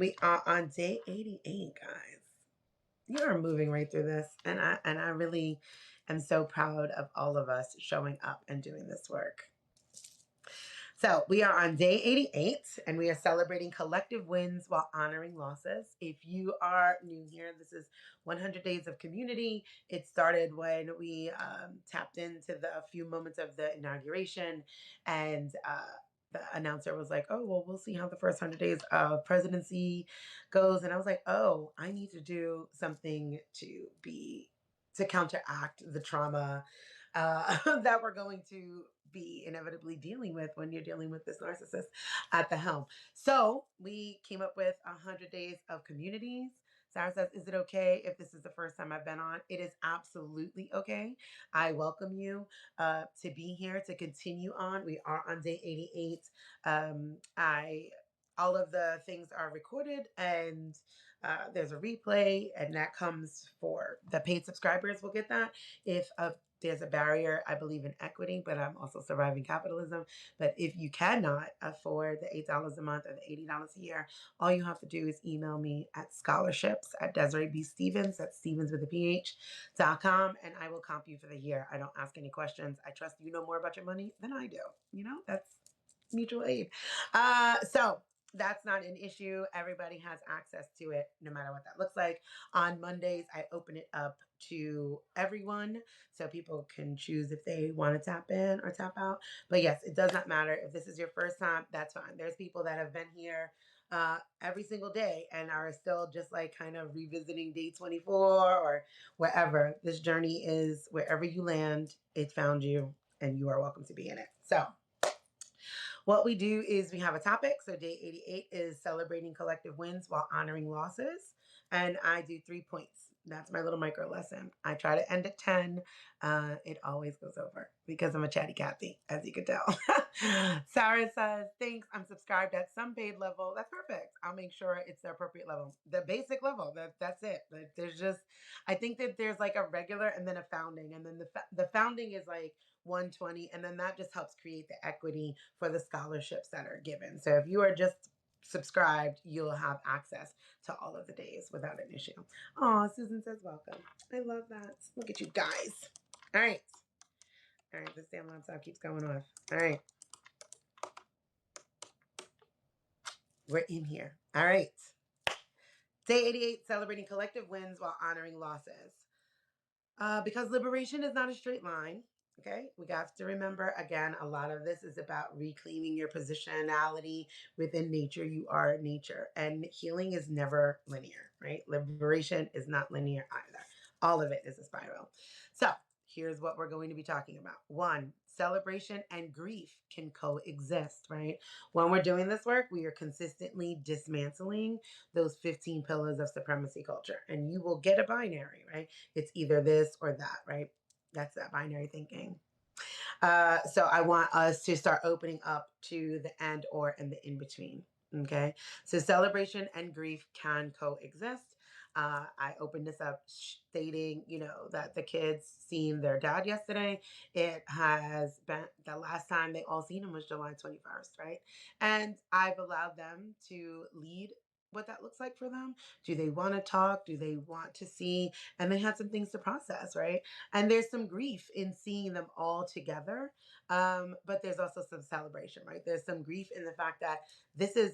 We are on day 88, guys. You are moving right through this, and I really am so proud of all of us showing up and doing this work. So we are on day 88, and we are celebrating collective wins while honoring losses. If you are new here, this is 100 Days of Community. It started when we tapped into a few moments of the inauguration, and the announcer was like, "Oh, well, we'll see how the first 100 days of presidency goes." And I was like, "Oh, I need to do something to counteract the trauma that we're going to be inevitably dealing with when you're dealing with this narcissist at the helm." So we came up with 100 Days of Communities. Sarah says, "Is it okay if this is the first time I've been on?" It is absolutely okay. I welcome you to be here to continue on. We are on day 88. I all of the things are recorded, and there's a replay, and that comes for the paid subscribers will get that. If there's a barrier, I believe in equity, but I'm also surviving capitalism. But if you cannot afford the $8 a month or the $80 a year, all you have to do is email me at scholarships at Desiree B. Stevens, that's Stevens with a PH.com, and I will comp you for the year. I don't ask any questions. I trust you know more about your money than I do. That's mutual aid. So that's not an issue. Everybody has access to it, no matter what that looks like. On Mondays, I open it up to everyone so people can choose if they want to tap in or tap out. But yes, it does not matter. If this is your first time, that's fine. There's people that have been here every single day and are still just like kind of revisiting day 24 or wherever. This journey is wherever you land, it found you, and you are welcome to be in it. So what we do is we have a topic. So day 88 is celebrating collective wins while honoring losses. And I do 3 points. That's my little micro lesson. I try to end at 10. It always goes over because I'm a chatty Cathy, as you can tell. Sarah says, "Thanks. I'm subscribed at some paid level." That's perfect. I'll make sure it's the appropriate level. The basic level. That's it. Like, I think that there's like a regular and then a founding. And then the founding is like 120, and then that just helps create the equity for the scholarships that are given. So if you are just subscribed, you'll have access to all of the days without an issue. Oh, Susan says welcome. I love that. Look at you guys. All right. This damn laptop keeps going off. All right. We're in here. All right. Day 88, celebrating collective wins while honoring losses. Because liberation is not a straight line. Okay, we got to remember again, a lot of this is about reclaiming your positionality within nature. You are nature, and healing is never linear, right? Liberation is not linear either. All of it is a spiral. So, here's what we're going to be talking about. One, celebration and grief can coexist, right? When we're doing this work, we are consistently dismantling those 15 pillars of supremacy culture, and you will get a binary, right? It's either this or that, right? That's that binary thinking. So I want us to start opening up to the and or and the in between. Okay. So celebration and grief can coexist. I opened this up stating, that the kids seen their dad yesterday. It has been the last time they all seen him was July 21st, right? And I've allowed them to lead what that looks like for them. Do they want to talk? Do they want to see? And they had some things to process, right? And there's some grief in seeing them all together. But there's also some celebration, right? There's some grief in the fact that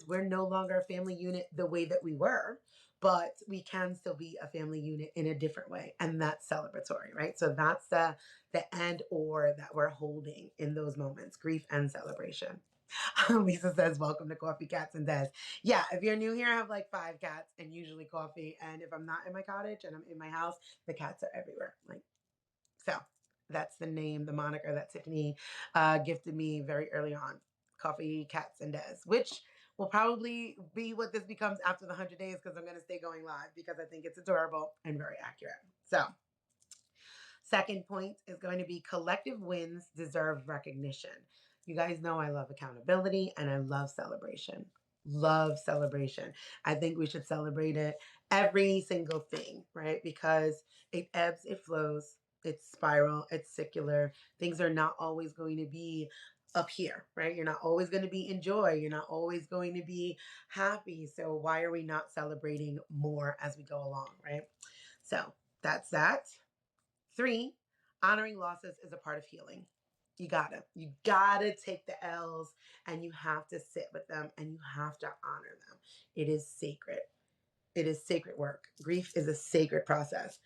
we're no longer a family unit the way that we were, but we can still be a family unit in a different way. And that's celebratory, right? So that's the and or that we're holding in those moments, grief and celebration. Lisa says, "Welcome to Coffee, Cats, and Des." Yeah, if you're new here, I have like 5 cats and usually coffee. And if I'm not in my cottage and I'm in my house, the cats are everywhere. So that's the name, the moniker that Tiffany gifted me very early on. Coffee, Cats, and Des, which will probably be what this becomes after the 100 days because I'm going to stay going live because I think it's adorable and very accurate. So, second point is going to be collective wins deserve recognition. You guys know I love accountability and I love celebration. Love celebration. I think we should celebrate it, every single thing, right? Because it ebbs, it flows, it's spiral, it's secular. Things are not always going to be up here, right? You're not always going to be in joy. You're not always going to be happy. So why are we not celebrating more as we go along, right? So that's that. 3, honoring losses is a part of healing. You gotta take the L's, and you have to sit with them, and you have to honor them. It is sacred. It is sacred work. Grief is a sacred process.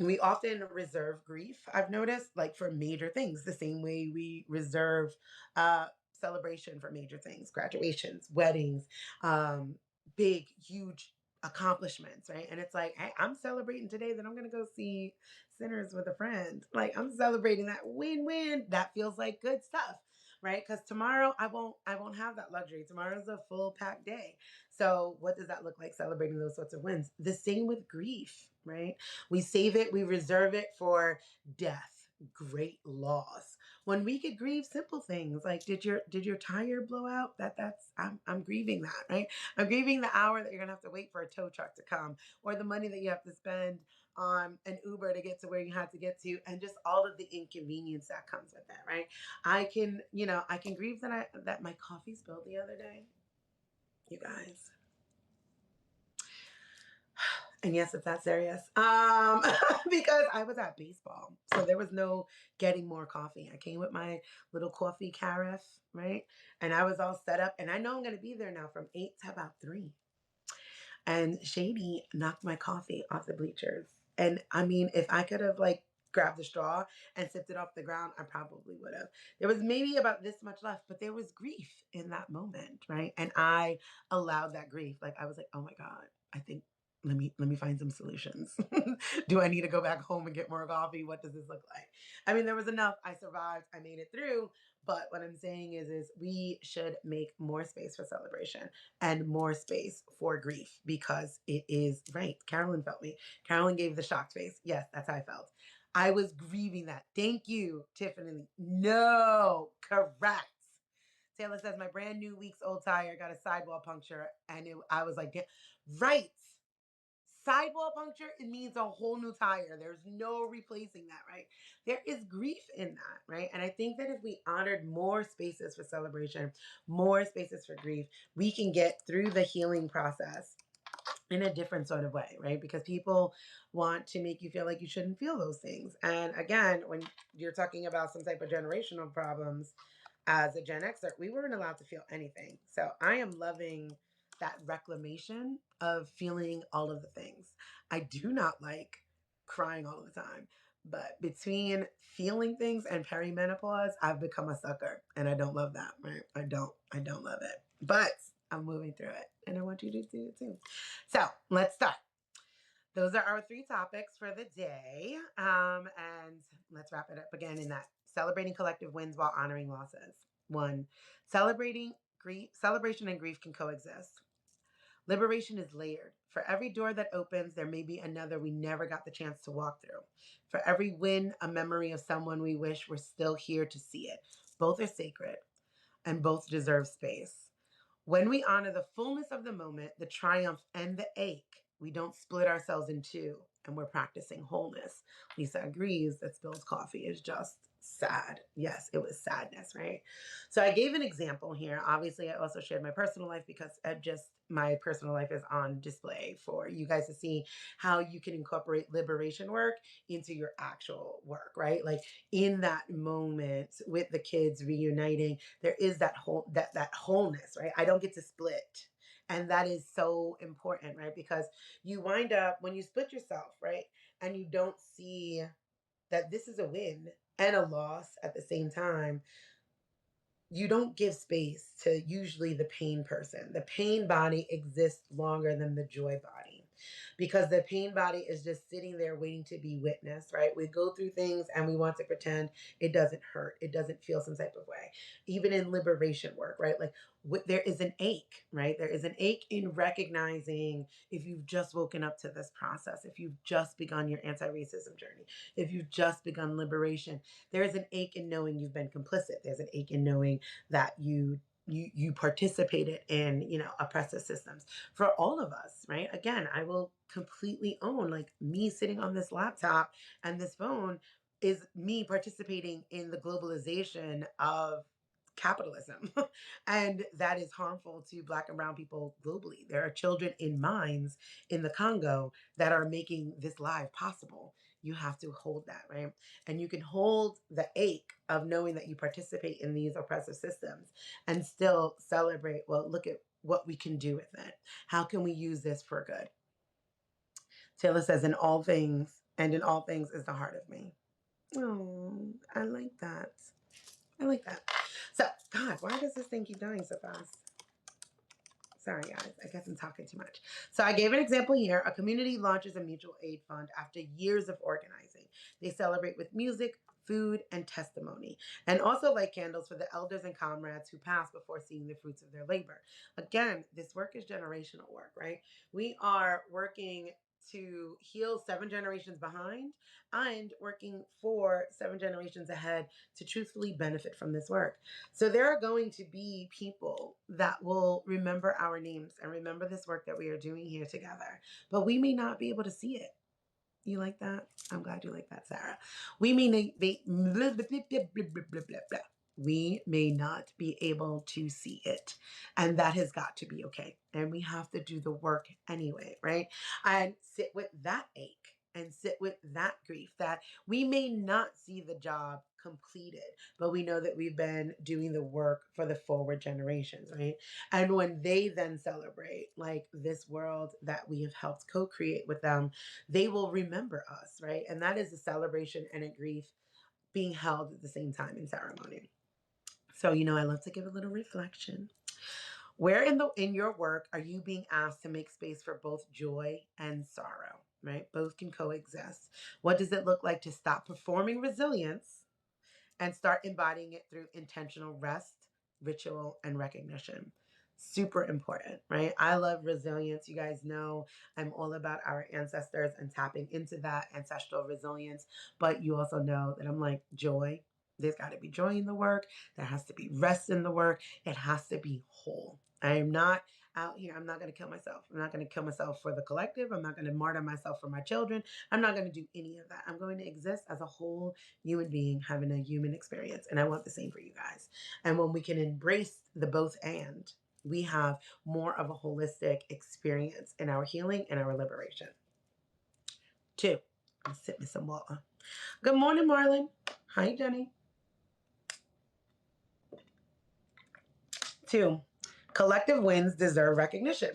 We often reserve grief, I've noticed, like for major things, the same way we reserve uh celebration for major things, graduations, weddings, um big huge accomplishments, right? And it's like, hey, I'm celebrating today that I'm gonna go see Sinners with a friend. Like, I'm celebrating that win-win. That feels like good stuff, right? Because tomorrow I won't have that luxury. Tomorrow's a full packed day. So what does that look like, celebrating those sorts of wins? The same with grief, right? We save it, we reserve it for death, great loss. When we could grieve simple things like, did your tire blow out? I'm grieving that, right? I'm grieving the hour that you're gonna have to wait for a tow truck to come, or the money that you have to spend on an Uber to get to where you had to get to, and just all of the inconvenience that comes with that, right? I can grieve that my coffee spilled the other day, you guys. And yes, it's that serious. Because I was at baseball. So there was no getting more coffee. I came with my little coffee carafe, right? And I was all set up. And I know I'm going to be there now from 8 to about 3. And Shady knocked my coffee off the bleachers. And I mean, if I could have like grabbed the straw and sipped it off the ground, I probably would have. There was maybe about this much left, but there was grief in that moment, right? And I allowed that grief. Like, I was like, oh my God, I think, let me find some solutions. Do I need to go back home and get more coffee? What does this look like? I mean, there was enough. I survived. I made it through. But what I'm saying is we should make more space for celebration and more space for grief, because it is right. Carolyn felt me. Carolyn gave the shocked face. Yes, that's how I felt. I was grieving that. Thank you, Tiffany. No, correct. Taylor says my brand new week's old tire got a sidewall puncture, and I was like, right. Sidewall puncture, it means a whole new tire. There's no replacing that, right? There is grief in that, right? And I think that if we honored more spaces for celebration, more spaces for grief, we can get through the healing process in a different sort of way, right? Because people want to make you feel like you shouldn't feel those things. And again, when you're talking about some type of generational problems, as a Gen Xer, we weren't allowed to feel anything. So I am loving that reclamation of feeling all of the things. I do not like crying all the time, but between feeling things and perimenopause, I've become a sucker, and I don't love that, right? I don't love it, but I'm moving through it, and I want you to do it too. So let's start. Those are our 3 topics for the day. And let's wrap it up again in that celebrating collective wins while honoring losses. 1, celebration and grief can coexist. Liberation is layered. For every door that opens, there may be another we never got the chance to walk through. For every win, a memory of someone we wish were still here to see it. Both are sacred, and both deserve space. When we honor the fullness of the moment, the triumph and the ache, we don't split ourselves in two, and we're practicing wholeness. Lisa agrees that spilled coffee is just sad. Yes, it was sadness, right? So I gave an example here. Obviously, I also shared my personal life because my personal life is on display for you guys to see how you can incorporate liberation work into your actual work, right? Like, in that moment with the kids reuniting, there is that wholeness, right? I don't get to split. And that is so important, right? Because you wind up, when you split yourself, right? And you don't see that this is a win and a loss at the same time, you don't give space to usually the pain person. The pain body exists longer than the joy body, because the pain body is just sitting there waiting to be witnessed, right? We go through things and we want to pretend it doesn't hurt. It doesn't feel some type of way. Even in liberation work, right? Like, there is an ache, right? There is an ache in recognizing, if you've just woken up to this process, if you've just begun your anti-racism journey, if you've just begun liberation, there is an ache in knowing you've been complicit. There's an ache in knowing that you participated in, oppressive systems. For all of us, right? Again, I will completely own, like, me sitting on this laptop and this phone is me participating in the globalization of capitalism. And that is harmful to Black and Brown people globally. There are children in mines in the Congo that are making this live possible. You have to hold that, right? And you can hold the ache of knowing that you participate in these oppressive systems and still celebrate, well, look at what we can do with it. How can we use this for good? Taylor says, in all things, and in all things is the heart of me. Oh, I like that. I like that. So, God, why does this thing keep dying so fast? Sorry, guys. I guess I'm talking too much. So I gave an example here. A community launches a mutual aid fund after years of organizing. They celebrate with music, food, and testimony, and also light candles for the elders and comrades who passed before seeing the fruits of their labor. Again, this work is generational work, right? We are working to heal 7 generations behind and working for 7 generations ahead to truthfully benefit from this work. So there are going to be people that will remember our names and remember this work that we are doing here together, but we may not be able to see it. You like that? I'm glad you like that, Sarah. We may be blah, blah, blah, blah, blah, blah, blah, blah. We may not be able to see it, and that has got to be okay. And we have to do the work anyway, right? And sit with that ache and sit with that grief that we may not see the job completed, but we know that we've been doing the work for the forward generations, right? And when they then celebrate like this world that we have helped co-create with them, they will remember us, right? And that is a celebration and a grief being held at the same time in ceremony. So, I love to give a little reflection. Where in your work are you being asked to make space for both joy and sorrow, right? Both can coexist. What does it look like to stop performing resilience and start embodying it through intentional rest, ritual, and recognition? Super important, right? I love resilience. You guys know I'm all about our ancestors and tapping into that ancestral resilience. But you also know that I'm like, joy. There's got to be joy in the work. There has to be rest in the work. It has to be whole. I am not out here. I'm not going to kill myself. I'm not going to kill myself for the collective. I'm not going to martyr myself for my children. I'm not going to do any of that. I'm going to exist as a whole human being having a human experience. And I want the same for you guys. And when we can embrace the both and, we have more of a holistic experience in our healing and our liberation. 2, I'll sip me some water. Good morning, Marlon. Hi, Jenny. 2, collective wins deserve recognition.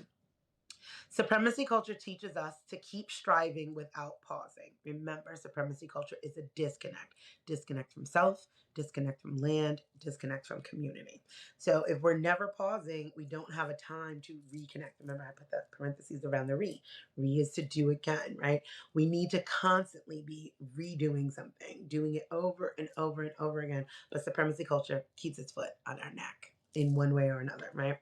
Supremacy culture teaches us to keep striving without pausing. Remember, supremacy culture is a disconnect. Disconnect from self, disconnect from land, disconnect from community. So if we're never pausing, we don't have a time to reconnect. Remember, I put that parentheses around the re. Re is to do again, right? We need to constantly be redoing something, doing it over and over and over again. But supremacy culture keeps its foot on our neck in one way or another, right?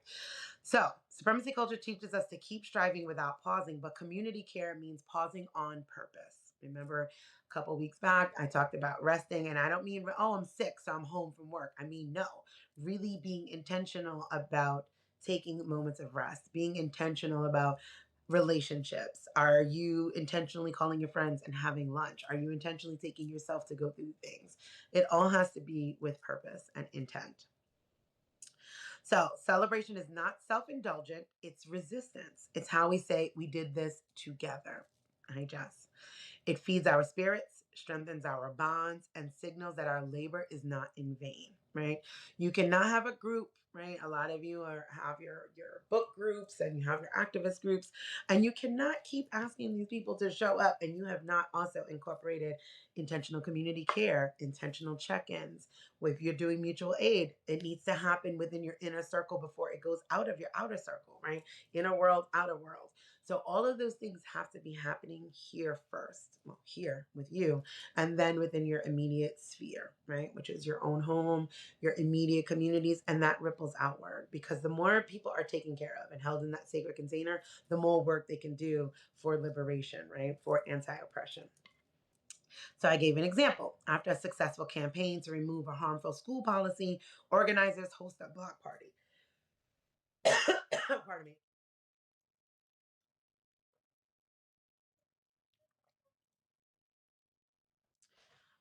So, supremacy culture teaches us to keep striving without pausing, but community care means pausing on purpose. Remember, a couple weeks back, I talked about resting, and I don't mean, oh, I'm sick, so I'm home from work. I mean, no, really being intentional about taking moments of rest, being intentional about relationships. Are you intentionally calling your friends and having lunch? Are you intentionally taking yourself to go through things? It all has to be with purpose and intent. So, celebration is not self indulgent, it's resistance. It's how we say, we did this together. I just. It feeds our spirits, strengthens our bonds, and signals that our labor is not in vain, right? You cannot have a group, right? A lot of you have your book groups and you have your activist groups, and you cannot keep asking these people to show up, and you have not also incorporated intentional community care, intentional check-ins. If you're doing mutual aid, it needs to happen within your inner circle before it goes out of your outer circle, right? Inner world, outer world. So all of those things have to be happening here first, well, here with you, and then within your immediate sphere, right? Which is your own home, your immediate communities, and that ripples outward, because the more people are taken care of and held in that sacred container, the more work they can do for liberation, right? For anti-oppression. So I gave an example. After a successful campaign to remove a harmful school policy, organizers host a block party. Pardon me.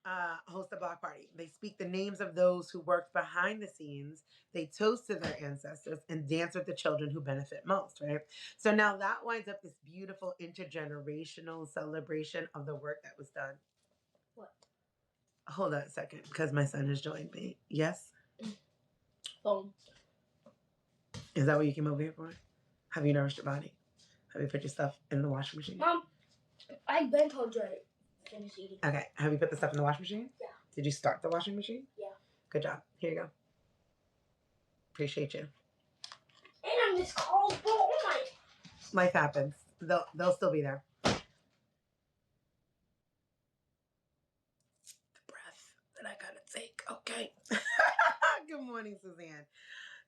host a block party. They speak the names of those who worked behind the scenes. They toast to their ancestors and dance with the children who benefit most, right? So now that winds up this beautiful intergenerational celebration of the work that was done. What? Hold on a second, because my son has joined me. Yes? Phone. Is that what you came over here for? Have you nourished your body? Have you put your stuff in the washing machine? Mom, I've been told you I finished eating. Okay. Have you put the stuff in the washing machine? Yeah. Did you start the washing machine? Yeah. Good job. Here you go. Appreciate you. And I'm just called. Oh my. Life happens. They'll still be there. The breath that I gotta take. Okay. Good morning, Suzanne.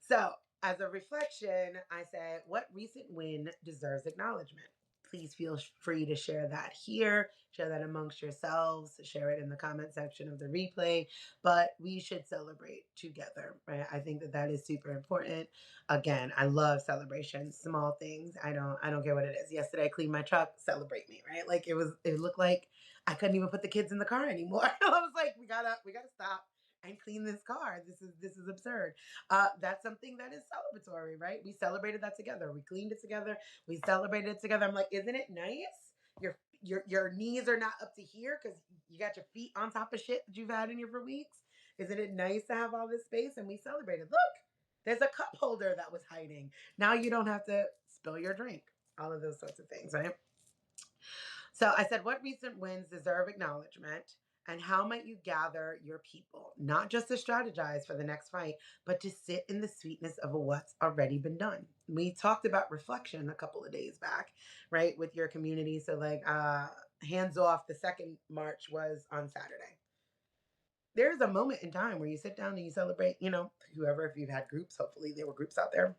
So, as a reflection, I said, what recent win deserves acknowledgement? Please feel free to share that here, share that amongst yourselves, share it in the comment section of the replay. But we should celebrate together, right? I think that that is super important. Again, I love celebrations, small things. I don't care what it is. Yesterday, I cleaned my truck. Celebrate me, right? Like it looked like I couldn't even put the kids in the car anymore. I was like, we gotta stop and clean this car. This is absurd. That's something that is celebratory, right? We celebrated that together. We cleaned it together. We celebrated it together. I'm like, isn't it nice? Your knees are not up to here because you got your feet on top of shit that you've had in here for weeks. Isn't it nice to have all this space? And we celebrated. Look, there's a cup holder that was hiding. Now you don't have to spill your drink. All of those sorts of things, right? So I said, what recent wins deserve acknowledgement? And how might you gather your people, not just to strategize for the next fight, but to sit in the sweetness of what's already been done? We talked about reflection a couple of days back, right, with your community. So, like, hands off, the second march was on Saturday. There's a moment in time where you sit down and you celebrate, whoever, if you've had groups, hopefully there were groups out there,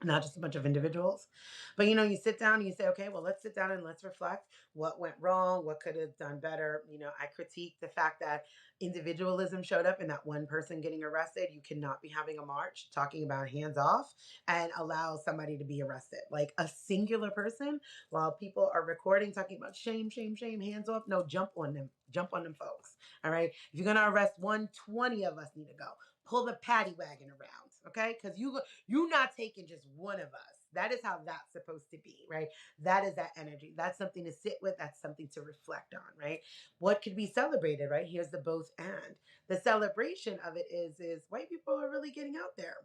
not just a bunch of individuals. But you sit down and you say, okay, well, let's sit down and let's reflect what went wrong, what could have done better. I critique the fact that individualism showed up in that one person getting arrested. You cannot be having a march talking about hands off and allow somebody to be arrested. Like a singular person, while people are recording, talking about shame, shame, shame, hands off. No, jump on them. Jump on them folks. All right. If you're going to arrest 120 of us need to go. Pull the paddy wagon around, okay? Because you're not taking just one of us. That is how that's supposed to be, right? That is that energy. That's something to sit with. That's something to reflect on, right? What could be celebrated, right? Here's the both and. The celebration of it is white people are really getting out there.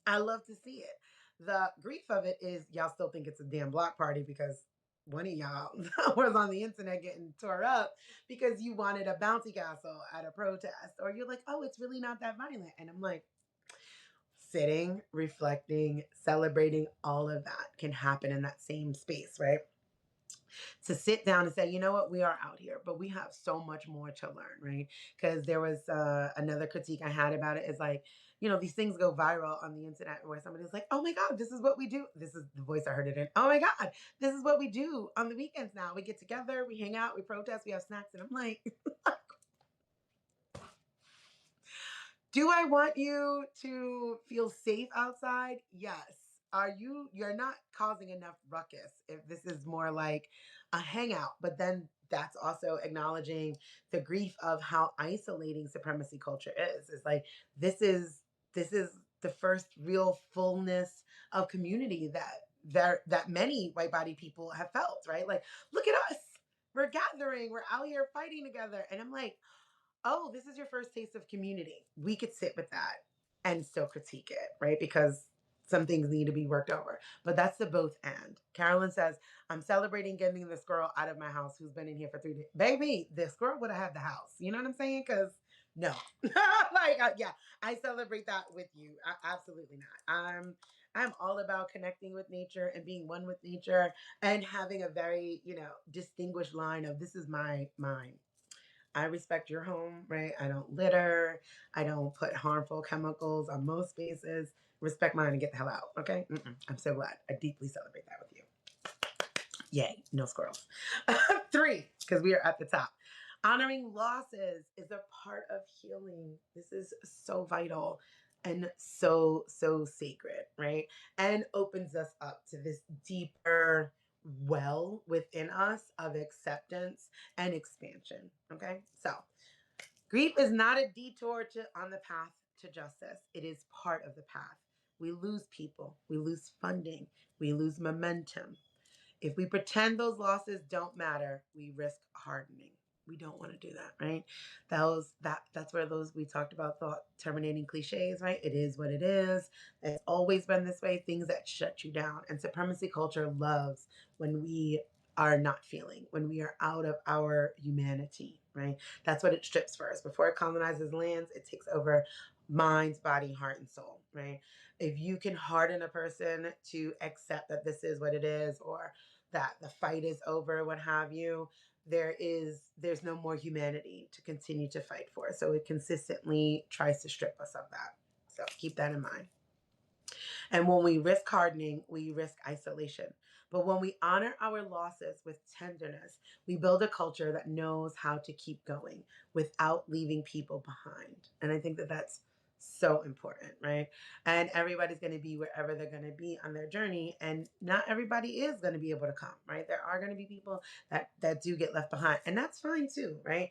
I love to see it. The grief of it is y'all still think it's a damn block party because one of y'all was on the internet getting tore up because you wanted a bouncy castle at a protest, or you're like, oh, it's really not that violent. And I'm like, sitting, reflecting, celebrating, all of that can happen in that same space, right? To sit down and say, you know what, we are out here, but we have so much more to learn, right? Because there was another critique I had about it is like, these things go viral on the internet where somebody's like, oh my God, this is what we do. This is the voice I heard it in. Oh my God, this is what we do on the weekends now. We get together, we hang out, we protest, we have snacks. And I'm like, do I want you to feel safe outside? Yes. You're not causing enough ruckus if this is more like a hangout, but then that's also acknowledging the grief of how isolating supremacy culture is. It's like this is the first real fullness of community that many white body people have felt, right? Like, look at us. We're gathering, we're out here fighting together. And I'm like, oh, this is your first taste of community. We could sit with that and still critique it, right? Because some things need to be worked over. But that's the both and. Carolyn says, I'm celebrating getting this girl out of my house who's been in here for 3 days. Baby, this girl would have had the house. You know what I'm saying? Because no. Yeah, I celebrate that with you. Absolutely not. I'm all about connecting with nature and being one with nature and having a very, distinguished line of this is mine. I respect your home, right? I don't litter. I don't put harmful chemicals on most spaces. Respect mine and get the hell out, okay? I'm so glad. I deeply celebrate that with you. Yay, no squirrels. 3, because we are at the top. Honoring losses is a part of healing. This is so vital and so, so sacred, right? And opens us up to this deeper well within us of acceptance and expansion, okay? So Grief is not a detour on the path to justice. It is part of the path. We lose people, we lose funding, we lose momentum. If we pretend those losses don't matter, we risk hardening. We don't want to do that, right? That's where those we talked about thought terminating cliches, right? It is what it is. It's always been this way. Things that shut you down. And supremacy culture loves when we are not feeling, when we are out of our humanity, right? That's what it strips first. Before it colonizes lands, it takes over minds, body, heart, and soul, right? If you can harden a person to accept that this is what it is, or that the fight is over, what have you, there's no more humanity to continue to fight for. So it consistently tries to strip us of that. So keep that in mind. And when we risk hardening, we risk isolation. But when we honor our losses with tenderness, we build a culture that knows how to keep going without leaving people behind. And I think that that's so important, right? And everybody's going to be wherever they're going to be on their journey, and not everybody is going to be able to come, right? There are going to be people that do get left behind, and that's fine too, right?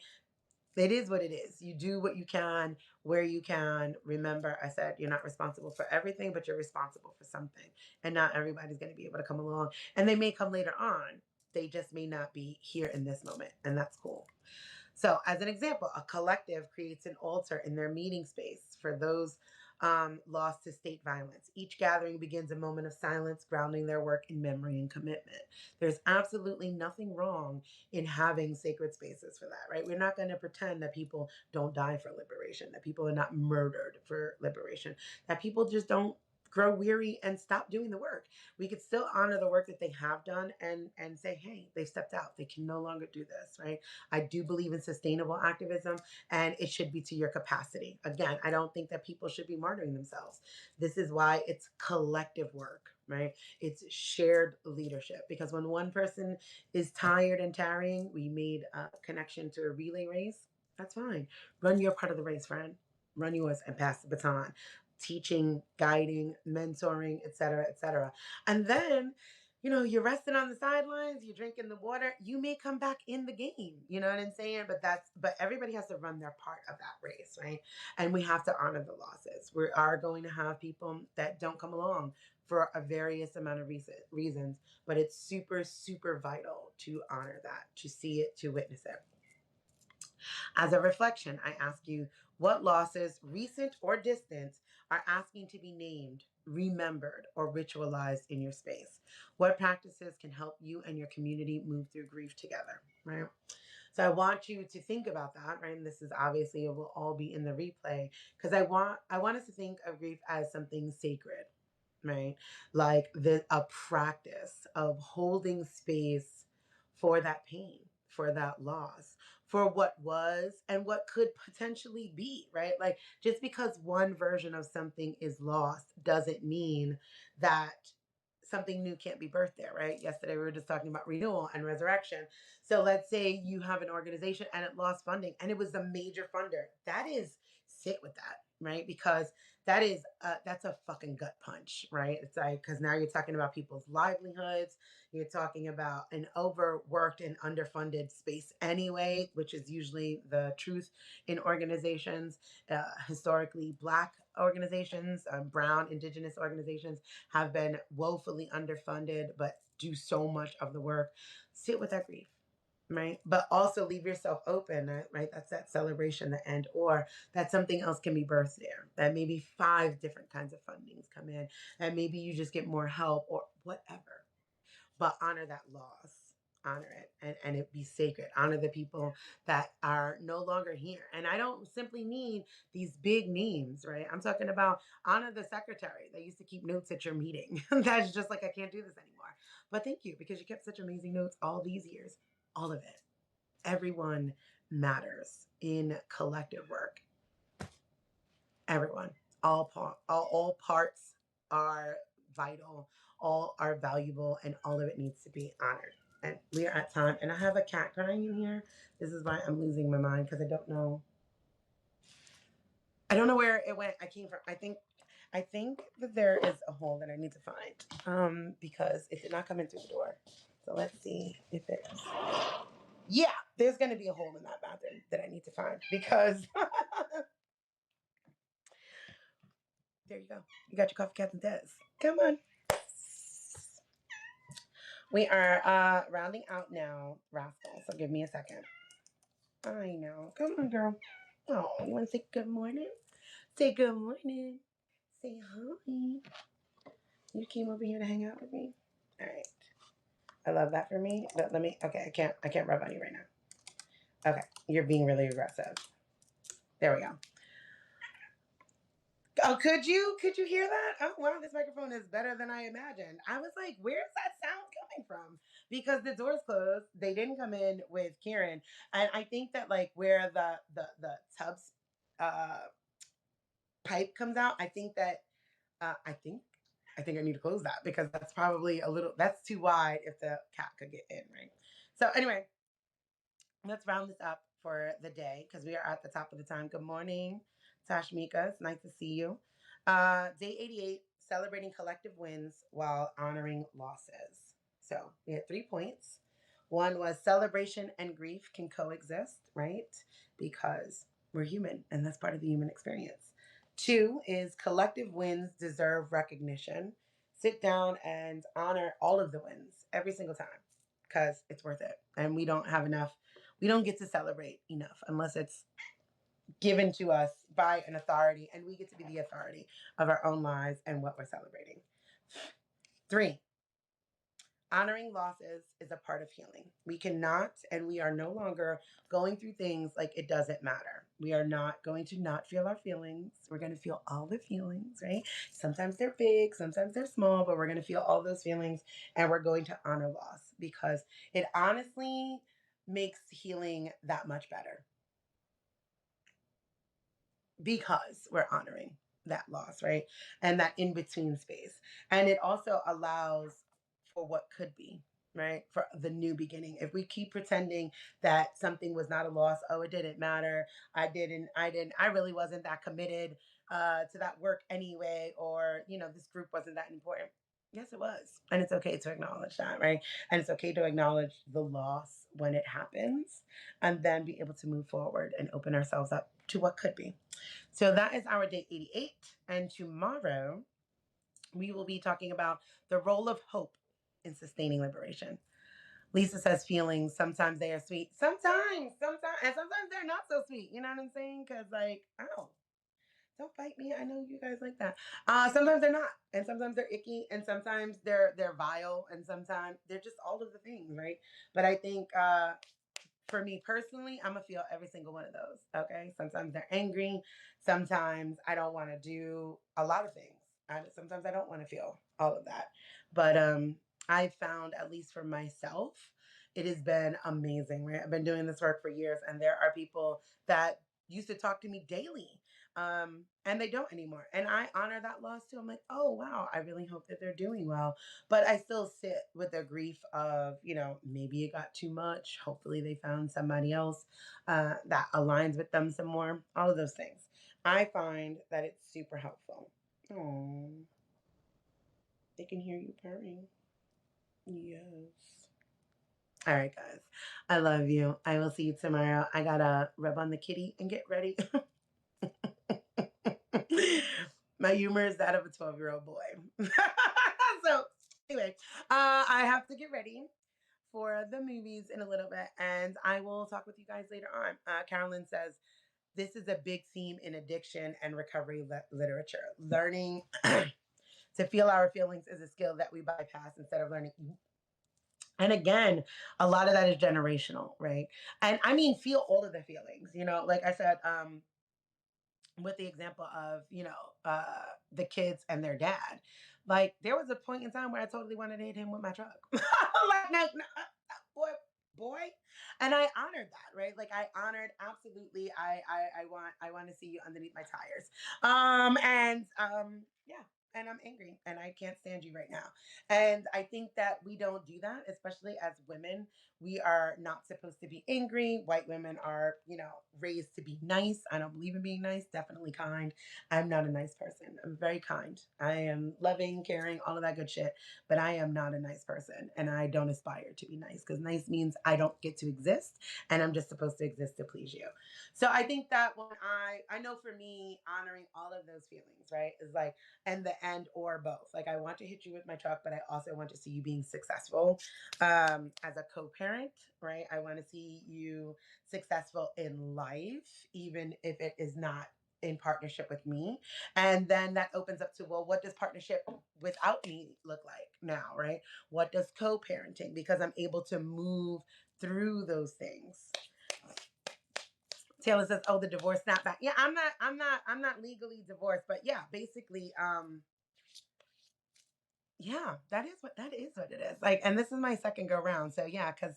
It is what it is. You do what you can, where you can. Remember, I said you're not responsible for everything, but you're responsible for something. And not everybody's going to be able to come along. And they may come later on. They just may not be here in this moment. And that's cool. So, as an example, a collective creates an altar in their meeting space for those lost to state violence. Each gathering begins a moment of silence, grounding their work in memory and commitment. There's absolutely nothing wrong in having sacred spaces for that, right? We're not going to pretend that people don't die for liberation, that people are not murdered for liberation, that people just don't grow weary and stop doing the work. We could still honor the work that they have done and say, hey, they stepped out. They can no longer do this, right? I do believe in sustainable activism, and it should be to your capacity. Again, I don't think that people should be martyring themselves. This is why it's collective work, right? It's shared leadership, because when one person is tired and tarrying, we made a connection to a relay race. That's fine. Run your part of the race, friend. Run yours and pass the baton. Teaching, guiding, mentoring, et cetera, et cetera. And then, you're resting on the sidelines, you're drinking the water, you may come back in the game. You know what I'm saying? But everybody has to run their part of that race, right? And we have to honor the losses. We are going to have people that don't come along for a various amount of reasons, but it's super, super vital to honor that, to see it, to witness it. As a reflection, I ask you, what losses, recent or distant, are asking to be named, remembered, or ritualized in your space? What practices can help you and your community move through grief together, right? So I want you to think about that, right? And this is obviously, it will all be in the replay, because I want us to think of grief as something sacred, right? Like a practice of holding space for that pain, for that loss, for what was and what could potentially be, right? Like, just because one version of something is lost doesn't mean that something new can't be birthed there, right? Yesterday we were just talking about renewal and resurrection. So let's say you have an organization and it lost funding and it was the major funder. That is, sit with that, right? Because that's a fucking gut punch, right? It's like, because now you're talking about people's livelihoods. You're talking about an overworked and underfunded space anyway, which is usually the truth in organizations. Historically, Black organizations, brown, indigenous organizations have been woefully underfunded, but do so much of the work. Sit with that grief, right? But also leave yourself open, right? That's that celebration, the end, or that something else can be birthed there. That maybe 5 different kinds of fundings come in, and maybe you just get more help or whatever. But honor that loss. Honor it, and it be sacred. Honor the people that are no longer here. And I don't simply mean these big names, right? I'm talking about honor the secretary that used to keep notes at your meeting. That's just like, I can't do this anymore. But thank you, because you kept such amazing notes all these years. All of it. Everyone matters in collective work. Everyone. All parts are vital, all are valuable, and all of it needs to be honored. And we are at time, and I have a cat crying in here. This is why I'm losing my mind, because I don't know where it went. I came from. I think that there is a hole that I need to find, because it did not come in through the door. So let's see if it's Yeah, there's going to be a hole in that bathroom that I need to find because there you go. You got your coffee, Captain Des. Come on. We are rounding out now, Rascal. So give me a second. I know. Come on, girl. Oh, you want to say good morning? Say good morning. Say hi. You came over here to hang out with me. All right. I love that for me. But let me. Okay, I can't rub on you right now. Okay, you're being really aggressive. There we go. Oh, could you hear that? Oh wow, this microphone is better than I imagined. I was like, where's that sound coming from? Because the doors closed. They didn't come in with Kieran, and I think that like where the tubs uh pipe comes out, I think that I think I need to close that because that's probably a little that's too wide if the cat could get in, right? So anyway, let's round this up for the day because we are at the top of the time. Good morning, Tashmika. It's nice to see you. Day 88, celebrating collective wins while honoring losses. So we had 3 points. One was celebration and grief can coexist, right? Because we're human and that's part of the human experience. Two is collective wins deserve recognition. Sit down and honor all of the wins every single time because it's worth it. And we don't have enough, we don't get to celebrate enough unless it's given to us by an authority, and we get to be the authority of our own lives and what we're celebrating. Three, honoring losses is a part of healing. We cannot, and we are no longer going through things like it doesn't matter. We are not going to not feel our feelings. We're going to feel all the feelings, right? Sometimes they're big, sometimes they're small, but we're going to feel all those feelings and we're going to honor loss because it honestly makes healing that much better because we're honoring that loss, right? And that in between space. And it also allows for what could be, right? For the new beginning. If we keep pretending that something was not a loss, oh, it didn't matter. I really wasn't that committed to that work anyway, or, this group wasn't that important. Yes, it was. And it's okay to acknowledge that, right? And it's okay to acknowledge the loss when it happens and then be able to move forward and open ourselves up to what could be. So that is our day 88. And tomorrow we will be talking about the role of hope in sustaining liberation. Lisa says feelings, sometimes they are sweet. Sometimes, and sometimes they're not so sweet. You know what I'm saying? Because, like, ow, don't bite me. I know you guys like that. Sometimes they're not, and sometimes they're icky, and sometimes they're vile, and sometimes they're just all of the things, right? But I think for me personally, I'm gonna feel every single one of those. Okay. Sometimes they're angry. Sometimes I don't want to do a lot of things. Sometimes I don't want to feel all of that. But I found, at least for myself, it has been amazing, right? I've been doing this work for years, and there are people that used to talk to me daily and they don't anymore. And I honor that loss too. I'm like, oh, wow, I really hope that they're doing well. But I still sit with the grief of, maybe it got too much. Hopefully they found somebody else that aligns with them some more. All of those things. I find that it's super helpful. Oh, they can hear you purring. Yes. All right, guys. I love you. I will see you tomorrow. I gotta rub on the kitty and get ready. My humor is that of a 12-year-old boy. So, anyway, I have to get ready for the movies in a little bit, and I will talk with you guys later on. Carolyn says, this is a big theme in addiction and recovery literature. Learning to feel our feelings is a skill that we bypass instead of learning. And again, a lot of that is generational, right? And I mean, feel all of the feelings, like I said, with the example of the kids and their dad, like there was a point in time where I totally wanted to hit him with my truck. Like no, no, boy, and I honored that, right? Like I honored, absolutely, I want to see you underneath my tires, and yeah, and I'm angry and I can't stand you right now. And I think that we don't do that, especially as women. We are not supposed to be angry. White women are, raised to be nice. I don't believe in being nice, definitely kind. I'm not a nice person. I'm very kind. I am loving, caring, all of that good shit, but I am not a nice person and I don't aspire to be nice because nice means I don't get to exist and I'm just supposed to exist to please you. So I think that when I know for me, honoring all of those feelings, right, is like, and the end or both. Like I want to hit you with my truck, but I also want to see you being successful as a co-parent, right? I want to see you successful in life, even if it is not in partnership with me. And then that opens up to, well, what does partnership without me look like now, right? What does co-parenting? Because I'm able to move through those things. Taylor says, "Oh, the divorce snapback." Yeah, I'm not legally divorced, but yeah, basically, yeah, that is what it is. Like, and this is my second go round, so yeah, because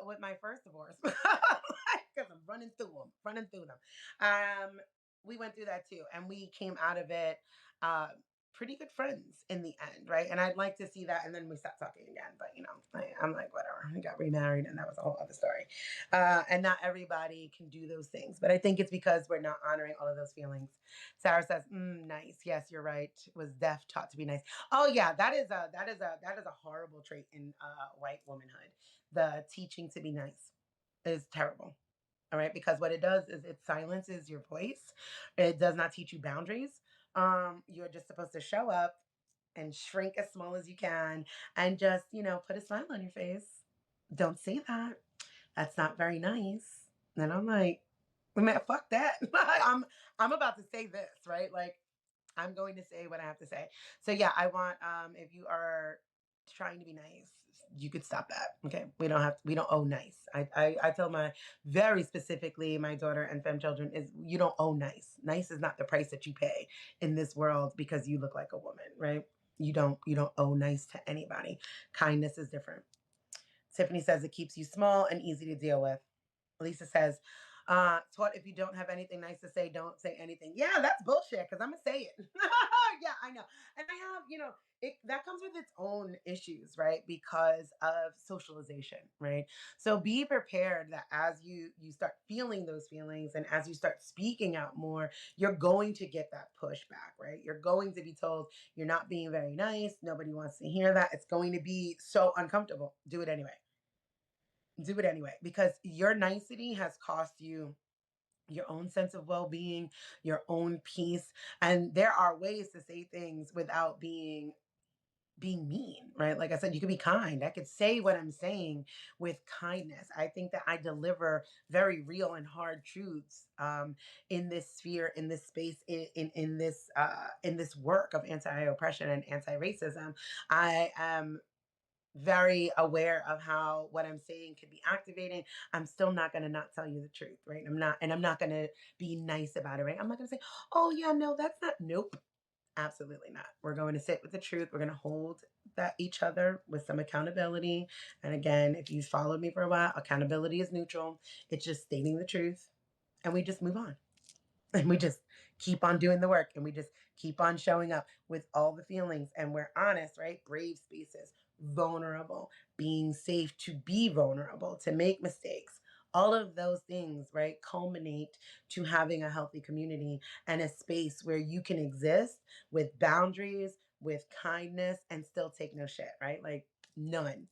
with my first divorce, because I'm running through them. We went through that too, and we came out of it. Uh, Pretty good friends in the end, right? And I'd like to see that, and then we stopped talking again. But I'm like, whatever. We got remarried, and that was a whole other story. And not everybody can do those things, but I think it's because we're not honoring all of those feelings. Sarah says, "Nice. Yes, you're right. Was deaf taught to be nice." Oh yeah, that is a horrible trait in white womanhood. The teaching to be nice is terrible. All right, because what it does is it silences your voice. It does not teach you boundaries. You're just supposed to show up and shrink as small as you can and just, put a smile on your face. Don't say that. That's not very nice. And I'm like, man, fuck that. I'm about to say this, right? Like I'm going to say what I have to say. So yeah, I want if you are trying to be nice, you could stop that. Okay. We don't owe nice. I tell my very specifically my daughter and fem children is you don't owe nice. Nice is not the price that you pay in this world because you look like a woman, right? You don't owe nice to anybody. Kindness is different. Tiffany says it keeps you small and easy to deal with. Lisa says, taught if you don't have anything nice to say, don't say anything. Yeah, that's bullshit because I'm going to say it. Yeah, I know. And I have, that comes with its own issues, right? Because of socialization, right? So be prepared that as you start feeling those feelings and as you start speaking out more, you're going to get that pushback, right? You're going to be told you're not being very nice. Nobody wants to hear that. It's going to be so uncomfortable. Do it anyway. Do it anyway because your nicety has cost you your own sense of well-being, your own peace, and there are ways to say things without being mean, right? Like I said, you can be kind. I could say what I'm saying with kindness. I think that I deliver very real and hard truths in this sphere, in this space, in this work of anti-oppression and anti-racism. I am very aware of how what I'm saying could be activating. I'm still not going to not tell you the truth, right? I'm not going to be nice about it, right? I'm not going to say, "Oh yeah, no, that's not." Nope. Absolutely not. We're going to sit with the truth. We're going to hold that each other with some accountability. And again, if you've followed me for a while, accountability is neutral. It's just stating the truth and we just move on. And we just keep on doing the work and we just keep on showing up with all the feelings and we're honest, right? Brave spaces, vulnerable, being safe to be vulnerable, to make mistakes. All of those things, right, culminate to having a healthy community and a space where you can exist with boundaries, with kindness, and still take no shit, right? Like none.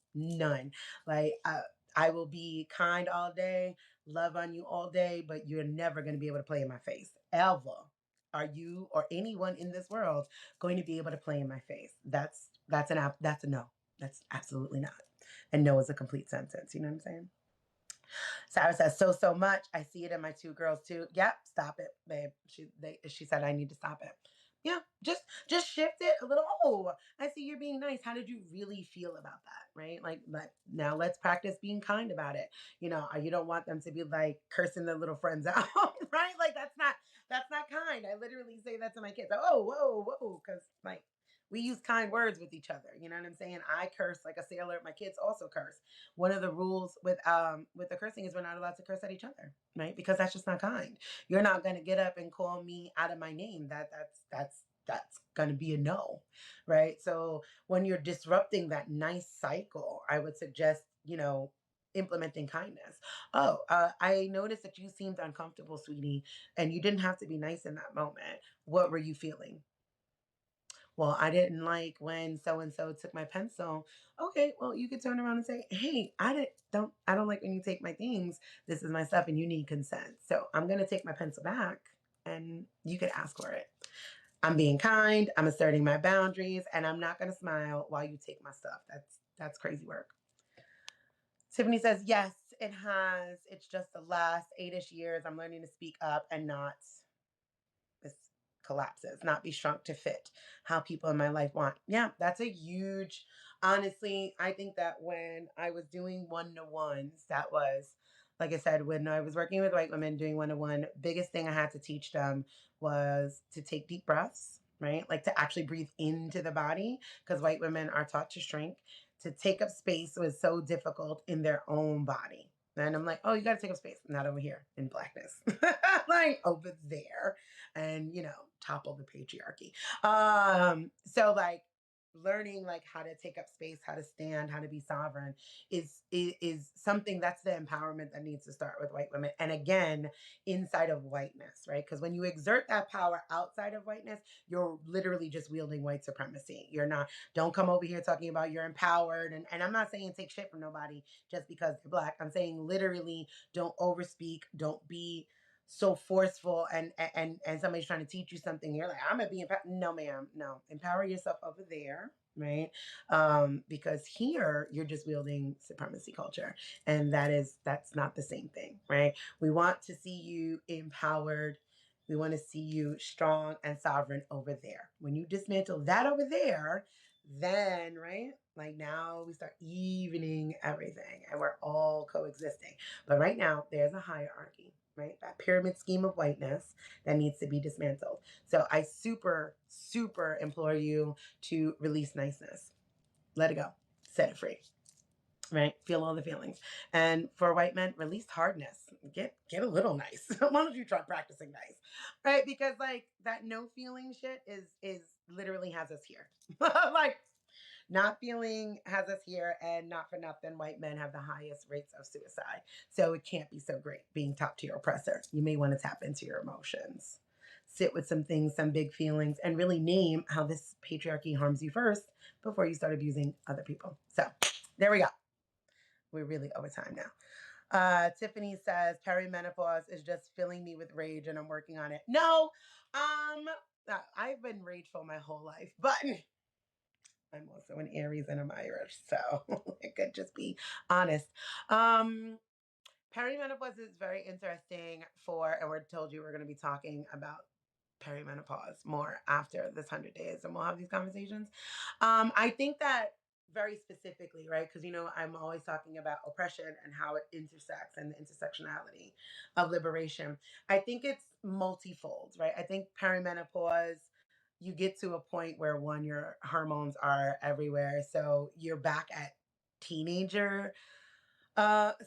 Like I will be kind all day, love on you all day, but you're never going to be able to play in my face ever. Are you or anyone in this world going to be able to play in my face? That's a no. That's absolutely not. And no is a complete sentence. You know what I'm saying? Sarah says so much. I see it in my two girls too. Yep, stop it, babe. She said I need to stop it. Yeah, just shift it a little. Oh, I see you're being nice. How did you really feel about that? Right? Like now let's practice being kind about it. You don't want them to be like cursing their little friends out, right? Like that's not kind. I literally say that to my kids. Oh, whoa, because like we use kind words with each other. You know what I'm saying? I curse like a sailor. My kids also curse. One of the rules with the cursing is we're not allowed to curse at each other, right? Because that's just not kind. You're not going to get up and call me out of my name. That's that's going to be a no, right? So when you're disrupting that nice cycle, I would suggest, implementing kindness. Oh, I noticed that you seemed uncomfortable, sweetie, and you didn't have to be nice in that moment. What were you feeling? Well, I didn't like when so and so took my pencil. Okay, well, you could turn around and say, "Hey, I don't like when you take my things. This is my stuff and you need consent. So, I'm going to take my pencil back and you could ask for it. I'm being kind, I'm asserting my boundaries, and I'm not going to smile while you take my stuff. That's crazy work." Tiffany says, "Yes, it has. It's just the last 8ish years I'm learning to speak up and not this collapses, not be shrunk to fit how people in my life want." Yeah, that's a huge, honestly, I think that when I was doing one-to-ones, that was, like I said, when I was working with white women doing one-to-one, biggest thing I had to teach them was to take deep breaths, right? Like to actually breathe into the body, because white women are taught to shrink. To take up space was so difficult in their own body. And I'm like, oh, you got to take up space, not over here in blackness, like over there, and topple the patriarchy. So like learning like how to take up space, how to stand, how to be sovereign is something that's the empowerment that needs to start with white women, and again, inside of whiteness, right? Because when you exert that power outside of whiteness, you're literally just wielding white supremacy. You're not, don't come over here talking about you're empowered, and I'm not saying take shit from nobody just because they're black. I'm saying literally don't overspeak, don't be so forceful, and somebody's trying to teach you something, you're like, I'm gonna be empowered. No, ma'am, no. Empower yourself over there, right? Because here you're just wielding supremacy culture, and that's not the same thing, right? We want to see you empowered. We want to see you strong and sovereign over there. When you dismantle that over there, then, right, like now we start evening everything and we're all coexisting. But right now, there's a hierarchy, right? That pyramid scheme of whiteness that needs to be dismantled. So I super, super implore you to release niceness. Let it go. Set it free. Right? Feel all the feelings. And for white men, release hardness. Get a little nice. Why don't you try practicing nice? Right? Because like that no feeling shit is literally has us here. Like not feeling has us here, and not for nothing, white men have the highest rates of suicide. So it can't be so great being taught to your oppressor. You may want to tap into your emotions, sit with some things, some big feelings, and really name how this patriarchy harms you first before you start abusing other people. So there we go. We're really over time now. Tiffany says perimenopause is just filling me with rage and I'm working on it. No, I've been rageful my whole life, but I'm also an Aries and I'm Irish, so it could just be honest. Um, Perimenopause is very interesting and we're told you we're going to be talking about perimenopause more after this 100 days and we'll have these conversations. I think that very specifically, right? Because, I'm always talking about oppression and how it intersects and the intersectionality of liberation. I think it's multifold, right? I think perimenopause, you get to a point where one, your hormones are everywhere. So you're back at teenager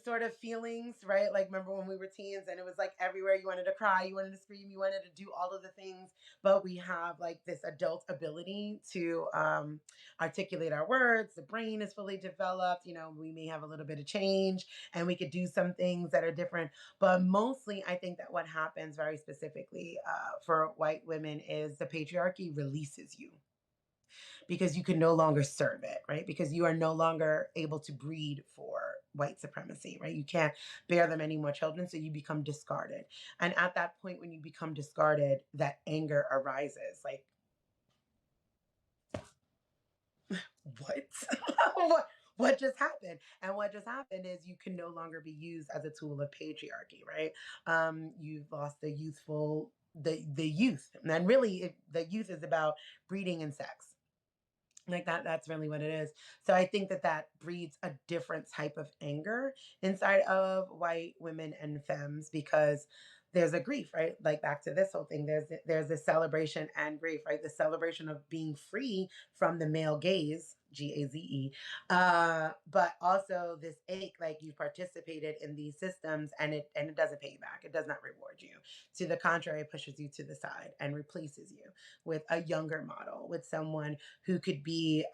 sort of feelings, right? Like remember when we were teens and it was like everywhere, you wanted to cry, you wanted to scream, you wanted to do all of the things, but we have like this adult ability to articulate our words. The brain is fully developed, we may have a little bit of change and we could do some things that are different, but mostly I think that what happens very specifically for white women is the patriarchy releases you because you can no longer serve it, right? Because you are no longer able to breed for white supremacy, right? You can't bear them any more children, so you become discarded. And at that point, when you become discarded, that anger arises. Like, what? what just happened? And what just happened is you can no longer be used as a tool of patriarchy, right? You've lost the youth, and really, the youth is about breeding and sex, like that's really what it is. So I think that breeds a different type of anger inside of white women and femmes, because there's a grief, right? Like back to this whole thing. There's a celebration and grief, right? The celebration of being free from the male gaze, GAZE, but also this ache, like you participated in these systems and it doesn't pay you back. It does not reward you. To the contrary, it pushes you to the side and replaces you with a younger model, with someone who could be,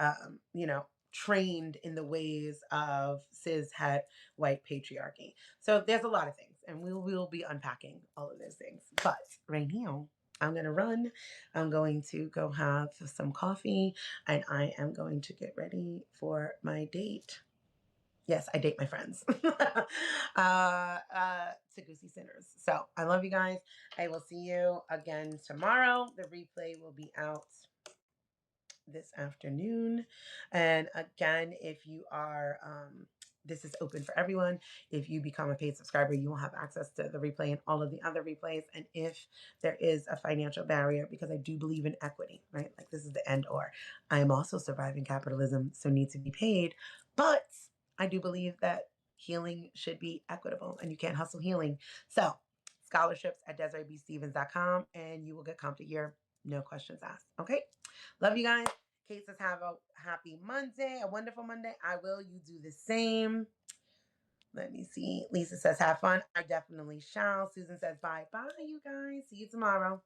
trained in the ways of cis het white patriarchy. So there's a lot of things, and we will be unpacking all of those things. But right now, I'm going to run. I'm going to go have some coffee, and I am going to get ready for my date. Yes, I date my friends. To Goosey Sinners. So I love you guys. I will see you again tomorrow. The replay will be out this afternoon. And again, if you are, this is open for everyone. If you become a paid subscriber, you will have access to the replay and all of the other replays. And if there is a financial barrier, because I do believe in equity, right? Like this is the end or. I am also surviving capitalism, so need to be paid. But I do believe that healing should be equitable and you can't hustle healing. So scholarships at DesireeBStevens.com and you will get comped a year. No questions asked. Okay. Love you guys. Kate says, have a happy Monday, a wonderful Monday. I will. You do the same. Let me see. Lisa says, have fun. I definitely shall. Susan says, bye. Bye, you guys. See you tomorrow.